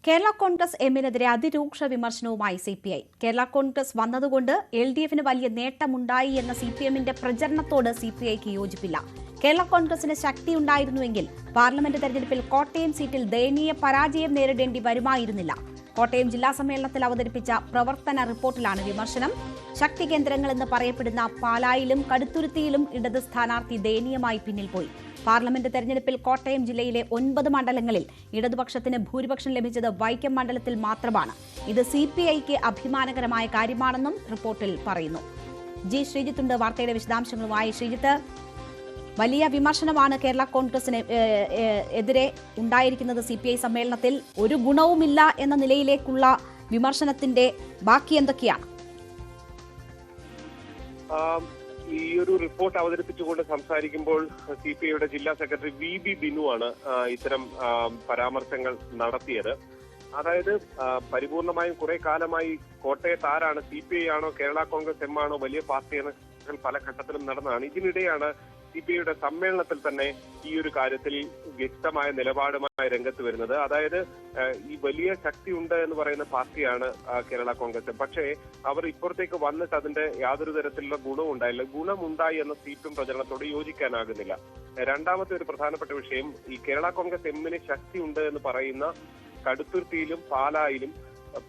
കേരള കോൺഗ്രസ് എമ്മിനെതിരെ അതിരൂക്ഷ വിമർശനവുമായി സിപിഐ. കേരള കോൺഗ്രസ് വന്നതുകൊണ്ട് എൽഡിഎഫിന് വലിയ നേട്ടമുണ്ടായി എന്ന സിപിഎമ്മിന്റെ പ്രചരണത്തോട് സിപിഐക്ക് യോജിപ്പില്ല. കേരള കോൺഗ്രസിന് ശക്തിയുണ്ടായിരുന്നുവെങ്കിൽ പാർലമെന്റ് തെരഞ്ഞെടുപ്പിൽ കോട്ടയം സീറ്റിൽ ദയനീയ പരാജയം നേരിടേണ്ടി വരുമായിരുന്നില്ല. കോട്ടയം ജില്ലാ സമ്മേളനത്തിൽ അവതരിപ്പിച്ച പ്രവർത്തന റിപ്പോർട്ടിലാണ് വിമർശനം. ശക്തി കേന്ദ്രങ്ങളെന്ന് പറയപ്പെടുന്ന പാലായിലും കടുത്തുരുത്തിയിലും ഇടത് സ്ഥാനാർത്ഥി ദയനീയമായി പിന്നിൽ പോയി. പാർലമെന്റ് തെരഞ്ഞെടുപ്പിൽ കോട്ടയം ജില്ലയിലെ 9 മണ്ഡലങ്ങളിൽ ഇടതുപക്ഷത്തിന് ഭൂരിപക്ഷം ലഭിച്ചത് വൈക്കം മണ്ഡലത്തിൽ മാത്രമാണ്. ഇത് സിപിഐക്ക് അഭിമാനകരമായ കാര്യമാണെന്നും റിപ്പോർട്ടിൽ പറയുന്നു. ജി ശ്രീജിത്തുണ്ട് വാർത്തയുടെ വിശദാംശങ്ങളുമായി. ശ്രീജിത്ത്, വലിയ വിമർശനമാണ് കേരള കോൺഗ്രസിന് എതിരെ ഉണ്ടായിരിക്കുന്നത്. സിപിഐ സമ്മേളനത്തിൽ ഒരു ഗുണവുമില്ല എന്ന നിലയിലേക്കുള്ള വിമർശനത്തിന്റെ ബാക്കി എന്തൊക്കെയാണ്? ഈ ഒരു റിപ്പോർട്ട് അവതരിപ്പിച്ചുകൊണ്ട് സംസാരിക്കുമ്പോൾ സിപിഐയുടെ ജില്ലാ സെക്രട്ടറി VB ബിനുവാണ് ഇത്തരം പരാമർശങ്ങൾ നടത്തിയത്. അതായത് പരിപൂർണമായും കുറെ കാലമായി കോട്ടയത്ത് ആരാണ്, CPI ആണോ കേരള കോൺഗ്രസ് എം ആണോ വലിയ പാർട്ടിയെന്ന് പല ഘട്ടത്തിലും നടന്നതാണ്. ഇതിനിടെയാണ് സിപിഐയുടെ സമ്മേളനത്തിൽ തന്നെ ഈ ഒരു കാര്യത്തിൽ വ്യക്തമായ നിലപാടുമായി രംഗത്ത് വരുന്നത്. അതായത് ഈ വലിയ ശക്തി ഉണ്ട് എന്ന് പറയുന്ന പാർട്ടിയാണ് കേരള കോൺഗ്രസ്. പക്ഷേ അവർ ഇപ്പുറത്തേക്ക് വന്നിട്ട് അതിന്റെ യാതൊരു തരത്തിലുള്ള ഗുണവും ഉണ്ടായില്ല. ഗുണമുണ്ടായി എന്ന CPM പ്രചരണത്തോട് യോജിക്കാനാകുന്നില്ല. രണ്ടാമത്തെ ഒരു പ്രധാനപ്പെട്ട വിഷയം, ഈ കേരള കോൺഗ്രസ് എമ്മിന് ശക്തി ഉണ്ട് എന്ന് പറയുന്ന കടുത്തുരുത്തിയിലും പാലായിലും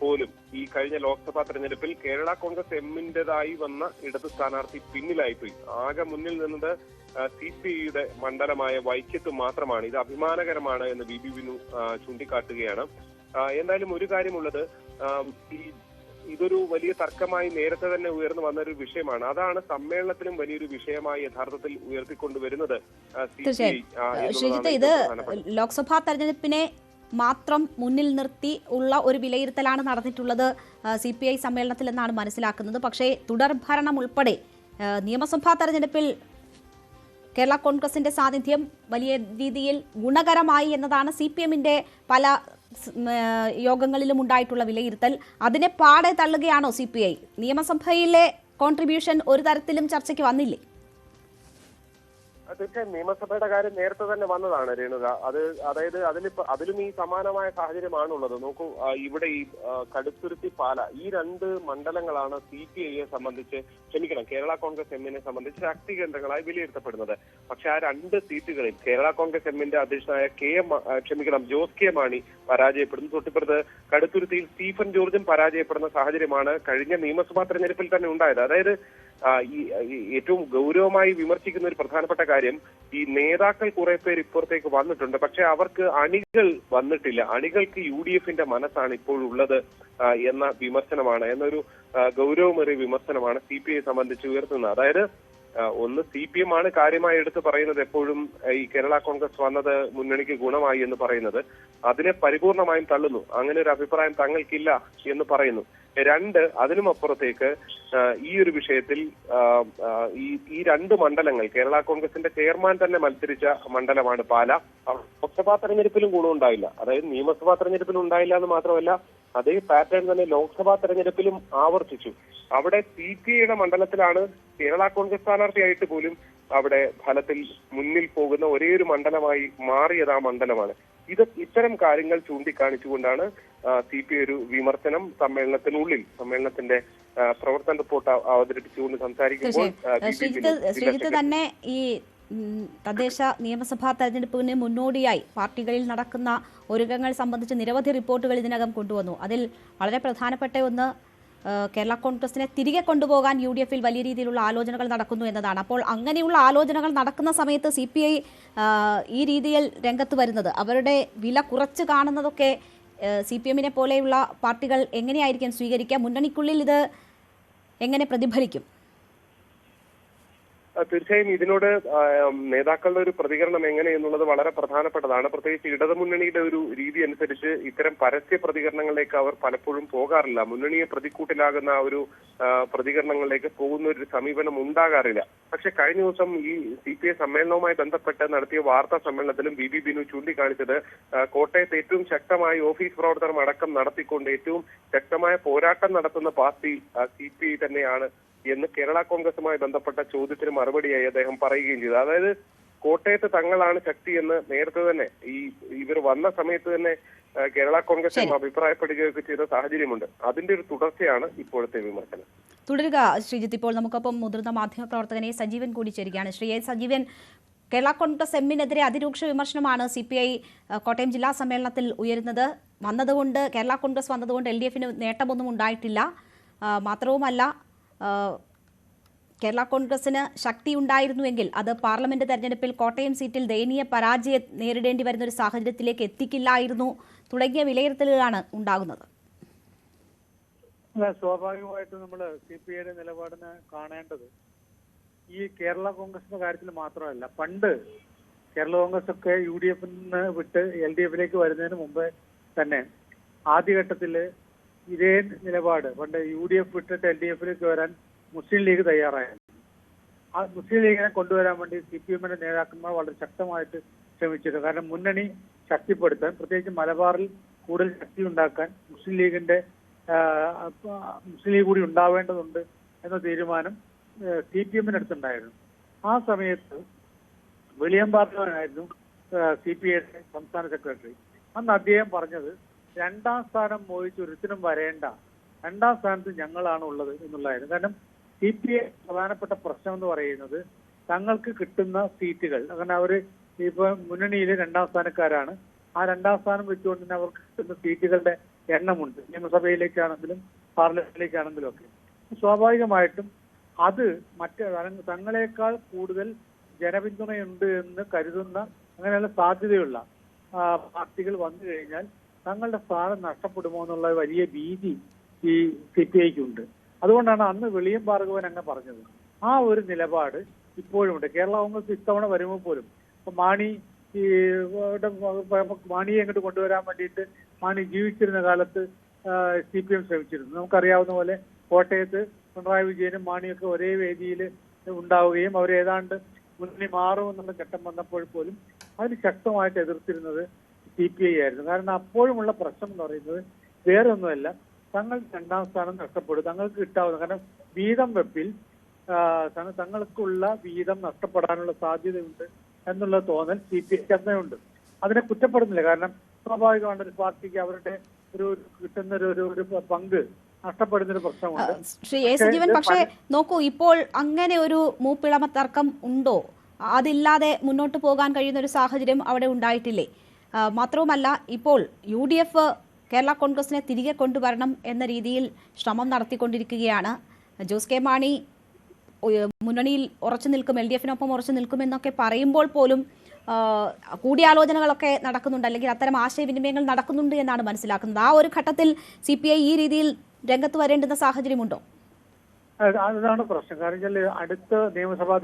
പോലും ഈ കഴിഞ്ഞ ലോക്സഭാ തെരഞ്ഞെടുപ്പിൽ കേരള കോൺഗ്രസ് എമ്മിന്റേതായി വന്ന ഇടത് സ്ഥാനാർത്ഥി പിന്നിലായിപ്പോയി. ആകെ മുന്നിൽ നിന്നത് CPIയുടെ മണ്ഡലമായ വൈക്കത്ത് മാത്രമാണ്. ഇത് അഭിമാനകരമാണ് എന്ന് VB ബിനു ചൂണ്ടിക്കാട്ടുകയാണ്. എന്തായാലും ഒരു കാര്യമുള്ളത്, ഇതൊരു വലിയ തർക്കമായി നേരത്തെ തന്നെ ഉയർന്നു വന്ന ഒരു വിഷയമാണ്. അതാണ് സമ്മേളനത്തിലും വലിയൊരു വിഷയമായി യഥാർത്ഥത്തിൽ ഉയർത്തിക്കൊണ്ടുവരുന്നത്. ശ്രീജിത്ത്, ഇത് ലോക്സഭാ തെരഞ്ഞെടുപ്പിനെ മാത്രം മുന്നിൽ നിർത്തി ഉള്ള ഒരു വിലയിരുത്തലാണ് നടന്നിട്ടുള്ളത് CPI സമ്മേളനത്തിൽ എന്നാണ് മനസ്സിലാക്കുന്നത്. പക്ഷേ തുടർഭരണം ഉൾപ്പെടെ നിയമസഭാ തെരഞ്ഞെടുപ്പിൽ കേരള കോൺഗ്രസിന്റെ സാന്നിധ്യം വലിയ രീതിയിൽ ഗുണകരമായി എന്നതാണ് CPMന്റെ പല യോഗങ്ങളിലും ഉണ്ടായിട്ടുള്ള വിലയിരുത്തൽ. അതിനെ പാടെ തള്ളുകയാണോ CPI? നിയമസഭയിലെ കോൺട്രിബ്യൂഷൻ ഒരു തരത്തിലും ചർച്ചയ്ക്ക് വന്നില്ലേ? തീർച്ചയായും നിയമസഭയുടെ കാര്യം നേരത്തെ തന്നെ വന്നതാണ് രേണുക. അതായത് അതിലും ഈ സമാനമായ സാഹചര്യമാണുള്ളത്. നോക്കൂ, ഇവിടെ ഈ കടുത്തുരുത്തി പാല ഈ 2 മണ്ഡലങ്ങളാണ് CPIയെ സംബന്ധിച്ച്, കേരള കോൺഗ്രസ് എമ്മിനെ സംബന്ധിച്ച് ശക്തി കേന്ദ്രങ്ങളായി വിലയിരുത്തപ്പെടുന്നത്. പക്ഷെ ആ 2 സീറ്റുകളിൽ കേരള കോൺഗ്രസ് എമ്മിന്റെ അധ്യക്ഷനായ ജോസ് കെ മാണി പരാജയപ്പെടുന്നു. തൊട്ടിപ്പുറത്ത് കടുത്തുരുത്തിയിൽ സ്റ്റീഫൻ ജോർജും പരാജയപ്പെടുന്ന സാഹചര്യമാണ് കഴിഞ്ഞ നിയമസഭാ തെരഞ്ഞെടുപ്പിൽ തന്നെ ഉണ്ടായത്. അതായത് ഏറ്റവും ഗൗരവമായി വിമർശിക്കുന്ന ഒരു പ്രധാനപ്പെട്ട കാര്യം, ഈ നേതാക്കൾ കുറെ പേര് ഇപ്പുറത്തേക്ക് വന്നിട്ടുണ്ട്, പക്ഷെ അവർക്ക് അണികൾ വന്നിട്ടില്ല. അണികൾക്ക് UDFന്റെ മനസ്സാണ് ഇപ്പോഴുള്ളത് എന്ന വിമർശനമാണ്, എന്നൊരു ഗൗരവമേറിയ വിമർശനമാണ് CPIയെ സംബന്ധിച്ച് ഉയർത്തുന്നത്. അതായത് ഒന്ന് CPM ആണ് കാര്യമായി എടുത്ത് പറയുന്നത് എപ്പോഴും ഈ കേരള കോൺഗ്രസ് വന്നത് മുന്നണിക്ക് ഗുണമായി എന്ന് പറയുന്നത്. അതിനെ പരിപൂർണമായും തള്ളുന്നു. അങ്ങനെ ഒരു അഭിപ്രായം തങ്ങൾക്കില്ല എന്ന് പറയുന്നു. 2, അതിനും അപ്പുറത്തേക്ക് ഈ ഒരു വിഷയത്തിൽ ഈ 2 മണ്ഡലങ്ങൾ കേരള കോൺഗ്രസിന്റെ ചെയർമാൻ തന്നെ മത്സരിച്ച മണ്ഡലമാണ് പാല. ലോക്സഭാ തെരഞ്ഞെടുപ്പിലും ഗുണമുണ്ടായില്ല. അതായത് നിയമസഭാ തെരഞ്ഞെടുപ്പിലും ഉണ്ടായില്ല എന്ന് മാത്രമല്ല, അതേ പാറ്റേൺ തന്നെ ലോക്സഭാ തെരഞ്ഞെടുപ്പിലും ആവർത്തിച്ചു. അവിടെ CPIയുടെ മണ്ഡലത്തിലാണ് കേരള കോൺഗ്രസ് സ്ഥാനാർത്ഥിയായിട്ട് പോലും അവിടെ ഫലത്തിൽ മുന്നിൽ പോകുന്ന ഒരേയൊരു മണ്ഡലമായി മാറിയത് ആ മണ്ഡലമാണ്. ഇത്തരം കാര്യങ്ങൾ ചൂണ്ടിക്കാണിച്ചുകൊണ്ടാണ് CPI ഒരു വിമർശനം സമ്മേളനത്തിന്റെ പ്രവർത്തന റിപ്പോർട്ട് അവതരിപ്പിച്ചുകൊണ്ട് സംസാരിക്കുമ്പോൾ ശ്രീജിത്ത് തന്നെ ഈ തദ്ദേശ നിയമസഭാ തെരഞ്ഞെടുപ്പിന് മുന്നോടിയായി പാർട്ടികളിൽ നടക്കുന്ന ഒരുക്കങ്ങൾ സംബന്ധിച്ച് നിരവധി റിപ്പോർട്ടുകൾ ഇതിനകം കൊണ്ടുവന്നു. അതിൽ വളരെ പ്രധാനപ്പെട്ട ഒന്ന്, കേരള കോൺഗ്രസിനെ തിരികെ കൊണ്ടുപോകാൻ UDFൽ വലിയ രീതിയിലുള്ള ആലോചനകൾ നടക്കുന്നു എന്നതാണ്. അപ്പോൾ അങ്ങനെയുള്ള ആലോചനകൾ നടക്കുന്ന സമയത്ത് CPI ഈ രീതിയിൽ രംഗത്ത് വരുന്നത്, അവരുടെ വില കുറച്ച് കാണുന്നതൊക്കെ CPMനെ പോലെയുള്ള പാർട്ടികൾ എങ്ങനെയായിരിക്കും സ്വീകരിക്കുക? മുന്നണിക്കുള്ളിൽ ഇത് എങ്ങനെ പ്രതിഫലിക്കും? തീർച്ചയായും ഇതിനോട് നേതാക്കളുടെ ഒരു പ്രതികരണം എങ്ങനെയെന്നുള്ളത് വളരെ പ്രധാനപ്പെട്ടതാണ്. പ്രത്യേകിച്ച് ഇടതുമുന്നണിയുടെ ഒരു രീതി അനുസരിച്ച് ഇത്തരം പരസ്യ പ്രതികരണങ്ങളിലേക്ക് അവർ പലപ്പോഴും പോകാറില്ല. മുന്നണിയെ പ്രതിക്കൂട്ടിലാകുന്ന ഒരു പ്രതികരണങ്ങളിലേക്ക് പോകുന്ന ഒരു സമീപനം ഉണ്ടാകാറില്ല. പക്ഷെ കഴിഞ്ഞ ദിവസം ഈ CPI സമ്മേളനവുമായി ബന്ധപ്പെട്ട് നടത്തിയ വാർത്താ സമ്മേളനത്തിലും VB ബിനു ചൂണ്ടിക്കാണിച്ചത്, കോട്ടയത്ത് ഏറ്റവും ശക്തമായി ഓഫീസ് പ്രവർത്തനം അടക്കം നടത്തിക്കൊണ്ട് ഏറ്റവും ശക്തമായ പോരാട്ടം നടത്തുന്ന പാർട്ടി CPI തന്നെയാണ് എന്ന് കേരള കോൺഗ്രസുമായി ബന്ധപ്പെട്ട ചോദ്യത്തിന് മറുപടിയായി അദ്ദേഹം പറയുകയും ചെയ്തു. അതായത് കോട്ടയത്ത് തങ്ങളാണ് ശക്തി എന്ന് നേരത്തെ തന്നെ ഇവർ വന്ന സമയത്ത് തന്നെ കേരള കോൺഗ്രസ് അഭിപ്രായപ്പെടുകയൊക്കെ ചെയ്ത സാഹചര്യമുണ്ട്. അതിന്റെ ഒരു തുടർച്ചയാണ് ഇപ്പോഴത്തെ വിമർശനം. തുടരുക ശ്രീജിത്ത്. ഇപ്പോൾ നമുക്കൊപ്പം മുതിർന്ന മാധ്യമപ്രവർത്തകനെ സജീവൻ കൂടി ചേരുകയാണ്. ശ്രീ സജീവൻ, കേരള കോൺഗ്രസ് എമ്മിനെതിരെ അതിരൂക്ഷ വിമർശനമാണ് CPI കോട്ടയം ജില്ലാ സമ്മേളനത്തിൽ ഉയരുന്നത്. കേരള കോൺഗ്രസ് വന്നതുകൊണ്ട് LDFന് നേട്ടമൊന്നും ഉണ്ടായിട്ടില്ല. മാത്രവുമല്ല, കേരള കോൺഗ്രസിന് ശക്തി ഉണ്ടായിരുന്നുവെങ്കിൽ അത് പാർലമെന്റ് തെരഞ്ഞെടുപ്പിൽ കോട്ടയം സീറ്റിൽ ദയനീയ പരാജയം നേരിടേണ്ടി വരുന്ന ഒരു സാഹചര്യത്തിലേക്ക് എത്തിക്കില്ലായിരുന്നു തുടങ്ങിയ വിലയിരുത്തലുകളാണ് ഉണ്ടാകുന്നത്. സ്വാഭാവികമായിട്ടും നമ്മൾ CPIയുടെ നിലപാടിന് കാണേണ്ടത് ഈ കേരള കോൺഗ്രസിന്റെ കാര്യത്തിൽ മാത്രമല്ല, പണ്ട് കേരള കോൺഗ്രസ് ഒക്കെ UDFൽ നിന്ന് വിട്ട് LDFിലേക്ക് വരുന്നതിന് മുമ്പ് തന്നെ ആദ്യഘട്ടത്തില് ഇതേ നിലപാട്, പണ്ട് UDF വിട്ടിട്ട് LDFിലേക്ക് വരാൻ മുസ്ലിം ലീഗ് തയ്യാറായിരുന്നു. ആ മുസ്ലിം ലീഗിനെ കൊണ്ടുവരാൻ വേണ്ടി CPMന്റെ നേതാക്കന്മാർ വളരെ ശക്തമായിട്ട് ശ്രമിച്ചിരുന്നു. കാരണം മുന്നണി ശക്തിപ്പെടുത്താൻ, പ്രത്യേകിച്ച് മലബാറിൽ കൂടുതൽ ശക്തി ഉണ്ടാക്കാൻ മുസ്ലിം ലീഗ് കൂടി ഉണ്ടാവേണ്ടതുണ്ട് എന്ന തീരുമാനം CPMന്റെ അടുത്തുണ്ടായിരുന്നു. ആ സമയത്ത് വിളിയം ഭാർഗവനായിരുന്നു CPIയുടെ സംസ്ഥാന സെക്രട്ടറി. അന്ന് അദ്ദേഹം പറഞ്ഞത്, 2ാം സ്ഥാനം മോഹിച്ച് ഒരുത്തിനും വരേണ്ട, 2ാം സ്ഥാനത്ത് ഞങ്ങളാണ് ഉള്ളത് എന്നുള്ളതായിരുന്നു. കാരണം CPI പ്രധാനപ്പെട്ട പ്രശ്നം എന്ന് പറയുന്നത് തങ്ങൾക്ക് കിട്ടുന്ന സീറ്റുകൾ, അങ്ങനെ അവര് ഇപ്പൊ മുന്നണിയിലെ 2ാം സ്ഥാനക്കാരാണ്. ആ 2ാം സ്ഥാനം വെച്ചുകൊണ്ട് തന്നെ അവർക്ക് കിട്ടുന്ന സീറ്റുകളുടെ എണ്ണമുണ്ട്, നിയമസഭയിലേക്കാണെങ്കിലും പാർലമെന്റിലേക്കാണെങ്കിലും ഒക്കെ. സ്വാഭാവികമായിട്ടും അത് തങ്ങളെക്കാൾ കൂടുതൽ ജനപിന്തുണയുണ്ട് എന്ന് കരുതുന്ന, അങ്ങനെയുള്ള സാധ്യതയുള്ള പാർട്ടികൾ വന്നു കഴിഞ്ഞാൽ തങ്ങളുടെ സ്ഥാനം നഷ്ടപ്പെടുമോ എന്നുള്ള വലിയ ഭീതി ഈ CPIക്കുണ്ട്. അതുകൊണ്ടാണ് അന്ന് വെളിയം ഭാർഗവൻ അങ്ങ് പറഞ്ഞത്. ആ ഒരു നിലപാട് ഇപ്പോഴുമുണ്ട്. കേരള കോൺഗ്രസ് ഇത്തവണ വരുമ്പോൾ പോലും ഇപ്പൊ മാണിയെ അങ്ങോട്ട് കൊണ്ടുവരാൻ വേണ്ടിയിട്ട് മാണി ജീവിച്ചിരുന്ന കാലത്ത് CPM ശ്രമിച്ചിരുന്നു. നമുക്കറിയാവുന്ന പോലെ കോട്ടയത്ത് പിണറായി വിജയനും മാണിയൊക്കെ ഒരേ വേദിയിൽ ഉണ്ടാവുകയും അവരേതാണ്ട് മുന്നണി മാറുമെന്നുള്ള ഘട്ടം വന്നപ്പോൾ പോലും അതിന് ശക്തമായിട്ട് എതിർത്തിരുന്നത് CPI ആയിരുന്നു. കാരണം അപ്പോഴുമുള്ള പ്രശ്നം എന്ന് പറയുന്നത് വേറെ ഒന്നുമല്ല, തങ്ങൾ 2ാം സ്ഥാനം നഷ്ടപ്പെടും, തങ്ങൾക്ക് കിട്ടാവുന്ന, കാരണം വീതം വെപ്പിൽ തങ്ങൾക്കുള്ള വീതം നഷ്ടപ്പെടാനുള്ള സാധ്യതയുണ്ട് എന്നുള്ള തോന്നൽ CPIക്ക് അന്നേയുണ്ട്. അതിനെ കുറ്റപ്പെടുന്നില്ല. കാരണം സ്വാഭാവികമാണ് ഒരു പാർട്ടിക്ക് അവരുടെ ഒരു കിട്ടുന്ന ഒരു പങ്ക് നഷ്ടപ്പെടുന്നൊരു പ്രശ്നമുണ്ട്. ശ്രീ സജീവൻ, പക്ഷേ നോക്കൂ, ഇപ്പോൾ അങ്ങനെ ഒരു മൂപ്പിളമ തർക്കം ഉണ്ടോ? അതില്ലാതെ മുന്നോട്ട് പോകാൻ കഴിയുന്ന ഒരു സാഹചര്യം അവിടെ ഉണ്ടായിട്ടില്ലേ? മാത്രവുമല്ല, ഇപ്പോൾ UDF കേരള കോൺഗ്രസിനെ തിരികെ കൊണ്ടുവരണം എന്ന രീതിയിൽ ശ്രമം നടത്തിക്കൊണ്ടിരിക്കുകയാണ്. ജോസ് കെ മാണി മുന്നണിയിൽ ഉറച്ചു നിൽക്കും, LDFനൊപ്പം ഉറച്ചു നിൽക്കുമെന്നൊക്കെ പറയുമ്പോൾ പോലും കൂടിയാലോചനകളൊക്കെ നടക്കുന്നുണ്ട്, അല്ലെങ്കിൽ അത്തരം ആശയവിനിമയങ്ങൾ നടക്കുന്നുണ്ട് എന്നാണ് മനസ്സിലാക്കുന്നത്. ആ ഒരു ഘട്ടത്തിൽ CPI ഈ രീതിയിൽ രംഗത്ത് വരേണ്ടുന്ന സാഹചര്യമുണ്ടോ? അതാണ് പ്രശ്നം. കാരണം അടുത്ത നിയമസഭാ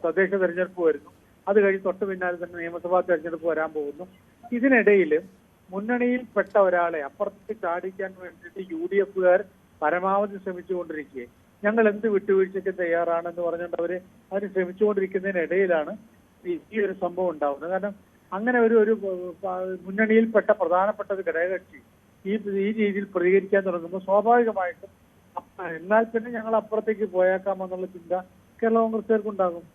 തദ്ദേശ തെരഞ്ഞെടുപ്പ് വരുന്നു. അത് കഴിഞ്ഞ് തൊട്ട് പിന്നാലെ തന്നെ നിയമസഭാ തെരഞ്ഞെടുപ്പ് വരാൻ പോകുന്നു. ഇതിനിടയിൽ മുന്നണിയിൽപ്പെട്ട ഒരാളെ അപ്പുറത്തേക്ക് ചാടിക്കാൻ വേണ്ടിയിട്ട് UDFകാർ പരമാവധി ശ്രമിച്ചുകൊണ്ടിരിക്കുകയും ഞങ്ങൾ എന്ത് വിട്ടുവീഴ്ചയ്ക്ക് തയ്യാറാണെന്ന് പറഞ്ഞുകൊണ്ട് അതിന് ശ്രമിച്ചുകൊണ്ടിരിക്കുന്നതിനിടയിലാണ് ഈ ഒരു സംഭവം ഉണ്ടാവുന്നത്. കാരണം അങ്ങനെ ഒരു മുന്നണിയിൽപ്പെട്ട പ്രധാനപ്പെട്ട ഒരു ഘടകകക്ഷി ഈ രീതിയിൽ പ്രതികരിക്കാൻ തുടങ്ങുമ്പോൾ സ്വാഭാവികമായിട്ടും എന്നാൽ പിന്നെ ഞങ്ങൾ അപ്പുറത്തേക്ക് പോയേക്കാമെന്നുള്ള ചിന്ത കേരള കോൺഗ്രസുകാർക്കുണ്ടാകും.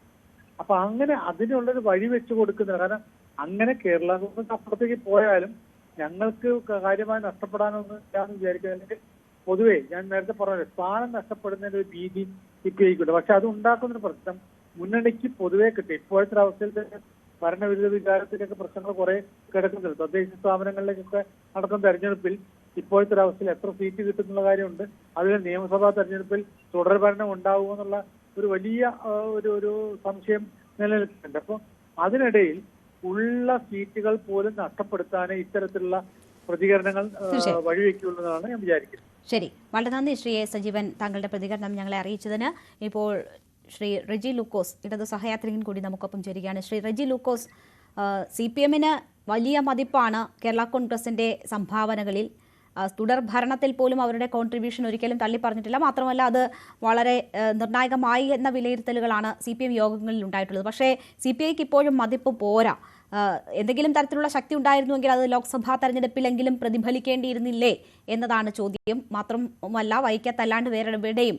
അപ്പൊ അങ്ങനെ അതിനുള്ളൊരു വഴി വെച്ച് കൊടുക്കുന്നില്ല. കാരണം അങ്ങനെ കേരള കോൺഗ്രസ് അപ്പുറത്തേക്ക് പോയാലും ഞങ്ങൾക്ക് കാര്യമായി നഷ്ടപ്പെടാനൊന്നും ഇല്ലാന്ന് വിചാരിക്കുക. അല്ലെങ്കിൽ പൊതുവെ ഞാൻ നേരത്തെ പറഞ്ഞ സ്ഥാനം നഷ്ടപ്പെടുന്നതിന്റെ ഒരു ഭീതി CPIക്കുണ്ട്. പക്ഷെ അത് ഉണ്ടാക്കുന്നൊരു പ്രശ്നം മുന്നണിക്ക് പൊതുവെ കിട്ടും. ഇപ്പോഴത്തെ അവസ്ഥയിൽ തന്നെ ഭരണവിരുദ്ധ വികാരത്തിലൊക്കെ പ്രശ്നങ്ങൾ കുറെ കിടക്കുന്നുണ്ട്. തദ്ദേശ സ്ഥാപനങ്ങളിലേക്കൊക്കെ നടക്കുന്ന തെരഞ്ഞെടുപ്പിൽ ഇപ്പോഴത്തെ ഒരവസ്ഥയിൽ എത്ര സീറ്റ് കിട്ടുന്നുള്ള കാര്യമുണ്ട്. അതിൽ നിയമസഭാ തെരഞ്ഞെടുപ്പിൽ തുടർഭരണം ഉണ്ടാവുമെന്നുള്ള ഒരു വലിയ ഒരു സംശയം നിലനിൽക്കുന്നുണ്ട്. അപ്പൊ അതിനിടയിൽ ഉള്ള സീറ്റുകൾ പോലും നഷ്ടപ്പെടുത്താനേ ഇത്തരത്തിലുള്ള പ്രതികരണങ്ങൾ വഴിവെക്കുള്ളതാണ് ഞാൻ വിചാരിക്കുന്നത്. ശരി, വളരെ നന്ദി ശ്രീ സജീവൻ, താങ്കളുടെ പ്രതികരണം ഞങ്ങളെ അറിയിച്ചതിന്. ഇപ്പോൾ ശ്രീ റെജി ലൂക്കോസ്, ഇടതു സഹയാത്രികൻ കൂടി നമുക്കൊപ്പം ചേരുകയാണ്. ശ്രീ റെജി ലൂക്കോസ്, CPMന് വലിയ മതിപ്പാണ് കേരള കോൺഗ്രസിന്റെ സംഭാവനകളിൽ. തുടർ ഭരണത്തിൽ പോലും അവരുടെ കോൺട്രിബ്യൂഷൻ ഒരിക്കലും തള്ളിപ്പറഞ്ഞിട്ടില്ല. മാത്രമല്ല, അത് വളരെ നിർണായകമായി എന്ന വിലയിരുത്തലുകളാണ് CPM യോഗങ്ങളിൽ ഉണ്ടായിട്ടുള്ളത്. പക്ഷേ CPIക്ക് ഇപ്പോഴും മതിപ്പ് പോരാ. എന്തെങ്കിലും തരത്തിലുള്ള ശക്തി ഉണ്ടായിരുന്നുവെങ്കിൽ അത് ലോക്സഭാ തെരഞ്ഞെടുപ്പിലെങ്കിലും പ്രതിഫലിക്കേണ്ടിയിരുന്നില്ലേ എന്നതാണ് ചോദ്യം. മാത്രമല്ല, വൈക്കത്തല്ലാണ്ട് വേറെ എവിടെയും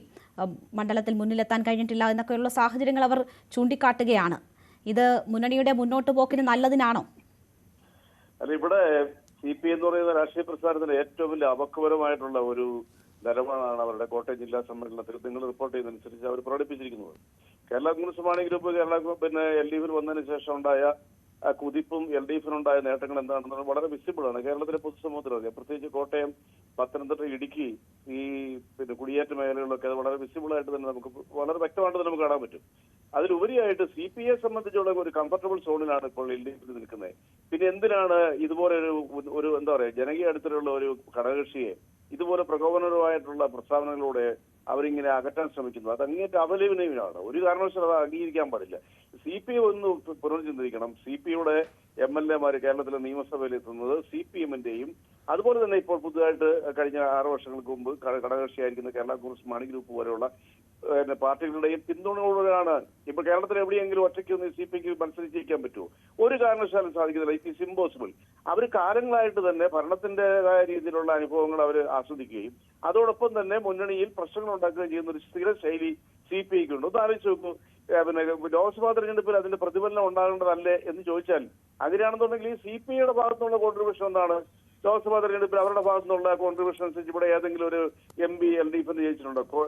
മണ്ഡലത്തിൽ മുന്നിലെത്താൻ കഴിഞ്ഞിട്ടില്ല എന്നൊക്കെയുള്ള സാഹചര്യങ്ങൾ അവർ ചൂണ്ടിക്കാട്ടുകയാണ്. ഇത് മുന്നണിയുടെ മുന്നോട്ട് പോക്കിന് നല്ലതിനാണോ? അല്ല, ഇവിടെ CPI എന്ന് പറയുന്ന രാഷ്ട്രീയ പ്രസ്ഥാനത്തിന് ഏറ്റവും വലിയ അപക്വപരമായിട്ടുള്ള ഒരു നിലപാടാണ് അവരുടെ കോട്ടയം ജില്ലാ സമ്മേളനത്തിൽ നിങ്ങൾ റിപ്പോർട്ട് ചെയ്തതനുസരിച്ച് അവർ പ്രകടിപ്പിച്ചിരിക്കുന്നത്. കേരള കോൺഗ്രസ് മാണി ഗ്രൂപ്പ് LDF വന്നതിന് ശേഷം ഉണ്ടായ കുതിപ്പും LDFിനുണ്ടായ നേട്ടങ്ങൾ എന്താണെന്ന് വളരെ വിസിബിളാണ്. കേരളത്തിലെ പൊതുസമൂഹത്തിൽ അറിയാം. പ്രത്യേകിച്ച് കോട്ടയം, പത്തനംതിട്ട, ഇടുക്കി, ഈ കുടിയേറ്റ മേഖലകളിലൊക്കെ അത് വളരെ വിസിബിളായിട്ട് തന്നെ നമുക്ക് വളരെ വ്യക്തമായിട്ട് തന്നെ നമുക്ക് കാണാൻ പറ്റും. അതിലുപരിയായിട്ട് CPIയെ സംബന്ധിച്ചുള്ള ഒരു കംഫർട്ടബിൾ സോണിലാണ് ഇപ്പോൾ LDF നിൽക്കുന്നത്. പിന്നെ എന്തിനാണ് ഇതുപോലെ ഒരു എന്താ പറയാ ജനകീയ അടുത്തുള്ള ഒരു ഘടകകക്ഷിയെ ഇതുപോലെ പ്രകോപനപരമായിട്ടുള്ള പ്രസ്താവനകളിലൂടെ അവരിങ്ങനെ അകറ്റാൻ ശ്രമിക്കുന്നത്? അത് അങ്ങേറ്റ അപലപനീയമാണ്. ഒരു കാരണവശാലും അത് അംഗീകരിക്കാൻ പാടില്ല. CPI ഒന്ന് പുനർചിന്തിക്കണം. CPIയുടെ MLA കേരളത്തിലെ നിയമസഭയിൽ എത്തുന്നത് CPMന്റെയും അതുപോലെ തന്നെ ഇപ്പോൾ പുതുതായിട്ട് കഴിഞ്ഞ 6 വർഷങ്ങൾക്ക് മുമ്പ് ഘടകകക്ഷിയായിരിക്കുന്ന കേരള കോൺഗ്രസ് മാണി ഗ്രൂപ്പ് പോലെയുള്ള പാർട്ടികളുടെയും പിന്തുണയോടെയാണ്. ഇപ്പൊ കേരളത്തിൽ എവിടെയെങ്കിലും ഒറ്റയ്ക്കൊന്ന് CPIക്ക് മത്സരിച്ചിരിക്കാൻ പറ്റുമോ? ഒരു കാരണവശാലും സാധിക്കുന്നില്ല. It is impossible. അവർ കാലങ്ങളായിട്ട് തന്നെ ഭരണത്തിന്റേതായ രീതിയിലുള്ള അനുഭവങ്ങൾ അവർ ആസ്വദിക്കുകയും അതോടൊപ്പം തന്നെ മുന്നണിയിൽ പ്രശ്നങ്ങൾ ഉണ്ടാക്കുകയും ചെയ്യുന്ന ഒരു സ്ഥിര ശൈലി CPIക്ക് ഉണ്ട്. ഒന്ന് ആലോചിച്ച് നോക്കൂ. ലോക്സഭാ തെരഞ്ഞെടുപ്പിൽ അതിന്റെ പ്രതിഫലനം ഉണ്ടാകേണ്ടതല്ലേ എന്ന് ചോദിച്ചാൽ അങ്ങനെയാണെന്നുണ്ടെങ്കിൽ ഈ CPIയുടെ ഭാഗത്തുനിന്നുള്ള കോൺട്രിബ്യൂഷൻ എന്താണ്? ലോക്സഭാ തെരഞ്ഞെടുപ്പിൽ അവരുടെ ഭാഗത്തുനിന്നുള്ള കോൺട്രിബ്യൂഷൻ അനുസരിച്ച് ഇവിടെ ഏതെങ്കിലും ഒരു MP LDF ജയിച്ചിട്ടുണ്ടോ?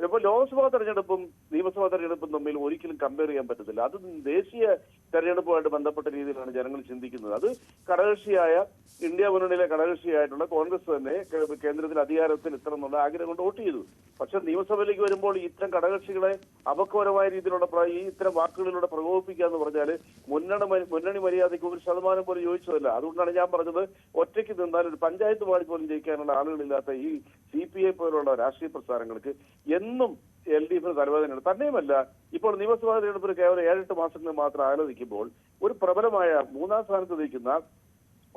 ഇപ്പോൾ ലോക്സഭാ തെരഞ്ഞെടുപ്പും നിയമസഭാ തെരഞ്ഞെടുപ്പും തമ്മിൽ ഒരിക്കലും കമ്പയർ ചെയ്യാൻ പറ്റത്തില്ല. അത് ദേശീയ തെരഞ്ഞെടുപ്പുമായിട്ട് ബന്ധപ്പെട്ട രീതിയിലാണ് ജനങ്ങൾ ചിന്തിക്കുന്നത്. അത് ഘടകകക്ഷിയായ ഇന്ത്യ മുന്നണിയിലെ ഘടകകക്ഷിയായിട്ടുള്ള കോൺഗ്രസ് തന്നെ കേന്ദ്രത്തിൽ അധികാരത്തിൽ എത്തണമെന്നുള്ള ആഗ്രഹം കൊണ്ട് വോട്ട് ചെയ്തു. പക്ഷെ നിയമസഭയിലേക്ക് വരുമ്പോൾ ഇത്തരം ഘടകകക്ഷികളെ അപക്വപരമായ രീതിയിലുള്ള ഇത്തരം വാക്കുകളിലൂടെ പ്രകോപിപ്പിക്കുക എന്ന് പറഞ്ഞാൽ മുന്നണി മര്യാദയ്ക്ക് 1% പോലും യോജിച്ചതല്ല. അതുകൊണ്ടാണ് ഞാൻ പറഞ്ഞത്, ഒറ്റയ്ക്ക് നിന്നാൽ ഒരു പഞ്ചായത്ത് വാർഡ് പോലും ജയിക്കാനുള്ള ആളുകളില്ലാത്ത ഈ CPI പോലുള്ള രാഷ്ട്രീയ പ്രസ്ഥാനങ്ങൾക്ക് എന്നും LDFിന് തലവേദനയാണ്. തന്നെയുമല്ല, ഇപ്പോൾ നിയമസഭാ തെരഞ്ഞെടുപ്പിന് കേവലം 7-8 മാസങ്ങൾ മാത്രം ആലോചിക്കുമ്പോൾ ഒരു പ്രബലമായ 3ാം സ്ഥാനത്ത് നിൽക്കുന്ന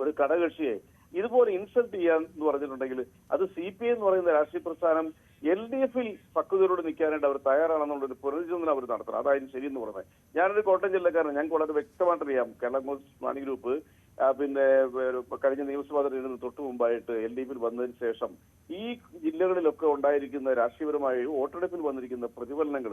ഒരു ഘടകകക്ഷിയെ ഇതുപോലെ ഇൻസൾട്ട് ചെയ്യാൻ എന്ന് പറഞ്ഞിട്ടുണ്ടെങ്കിൽ അത് CPI എന്ന് പറയുന്ന രാഷ്ട്രീയ പ്രസ്ഥാനം LDFിൽ പക്വതയോട് നിൽക്കാനായിട്ട് അവർ തയ്യാറാണെന്നുള്ളൊരു പുനർചിന്തനം അവർ നടത്തണം. അതായിരുന്നു ശരിയെന്ന് പറഞ്ഞത്. ഞാനൊരു കോട്ടയം ജില്ലക്കാരൻ. ഞങ്ങൾക്ക് വളരെ വ്യക്തമായിട്ടറിയാം കേരള കോൺഗ്രസ് മാണി ഗ്രൂപ്പ് കഴിഞ്ഞ നിയമസഭാ തെരഞ്ഞെടുപ്പിന് തൊട്ടു മുമ്പായിട്ട് LDFിൽ വന്നതിന് ശേഷം ഈ ജില്ലകളിലൊക്കെ ഉണ്ടായിരിക്കുന്ന രാഷ്ട്രീയപരമായി വോട്ടെടുപ്പിൽ വന്നിരിക്കുന്ന പ്രതിഫലനങ്ങൾ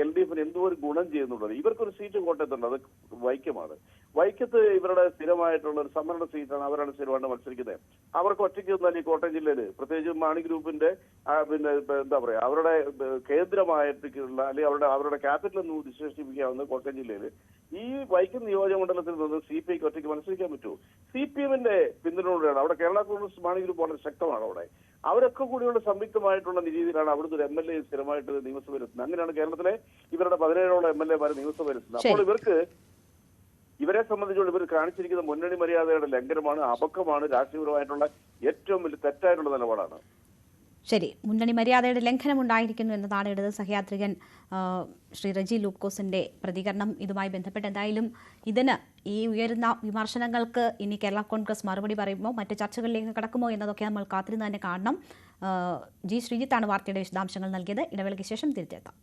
LDFിന് എന്തോ ഒരു ഗുണം ചെയ്യുന്നുള്ളത്. ഇവർക്കൊരു സീറ്റ് കോട്ടയത്തുണ്ട്, അത് വൈക്കമാണ്. വൈക്കത്ത് ഇവരുടെ സ്ഥിരമായിട്ടുള്ള ഒരു സംവരണ സീറ്റാണ്. അവരാണ് സ്ഥിരമായിട്ട് മത്സരിക്കുന്നത്. അവർക്ക് ഒറ്റയ്ക്ക് നിന്നാൽ ഈ കോട്ടയം ജില്ലയിൽ പ്രത്യേകിച്ച് മാണി ഗ്രൂപ്പിന്റെ എന്താ പറയാ അവരുടെ കേന്ദ്രമായിട്ടുള്ള അല്ലെങ്കിൽ അവരുടെ ക്യാപിറ്റൽ എന്ന് വിശേഷിപ്പിക്കാവുന്ന കോട്ടയം ജില്ലയിൽ ഈ വൈക്കം നിയോജക മണ്ഡലത്തിൽ നിന്ന് CPIക്ക് ഒറ്റയ്ക്ക് മത്സരിക്കാൻ പറ്റുമോ? CPMന്റെ പിന്തുണയോടെയാണ്. അവിടെ കേരള കോൺഗ്രസ് മാണി ഗ്രൂപ്പ് വളരെ ശക്തമാണ്. അവിടെ അവരൊക്കെ കൂടിയുള്ള സംയുക്തമായിട്ടുള്ള രീതിയിലാണ് അവിടുത്തെ ഒരു MLA സ്ഥിരമായിട്ട് നിയമസഭയിൽ എത്തുന്നത്. അങ്ങനെയാണ് കേരളത്തിലെ ഇവരുടെ 17ഓളം MLA നിയമസഭയിൽ എത്തുന്നത്. അപ്പോൾ ഇവരെ സംബന്ധിച്ചുള്ള ഇവർ കാണിച്ചിരിക്കുന്ന മുന്നണി മര്യാദയുടെ ലംഘനമാണ്, അപക്വമാണ്, രാഷ്ട്രീയപരമായിട്ടുള്ള ഏറ്റവും വലിയ തെറ്റായിട്ടുള്ള നിലപാടാണ്. ശരി, മുന്നണി മര്യാദയുടെ ലംഘനം ഉണ്ടായിരിക്കുന്നു എന്നതാണ് ഇടത് സഹയാത്രികൻ ശ്രീ റജി ലൂക്കോസിന്റെ പ്രതികരണം. ഇതുമായി ബന്ധപ്പെട്ട് എന്തായാലും ഇതിന് ഈ ഉയരുന്ന വിമർശനങ്ങൾക്ക് ഇനി കേരള കോൺഗ്രസ് മറുപടി പറയുമോ, മറ്റ് ചർച്ചകളിലേക്ക് കടക്കുമോ എന്നതൊക്കെ നമ്മൾ കാത്തിരുന്ന് തന്നെ കാണണം. G. ശ്രീജിത്താണ് വാർത്തയുടെ വിശദാംശങ്ങൾ നൽകിയത്. ഇടവേളയ്ക്ക് ശേഷം തിരിച്ചെത്താം.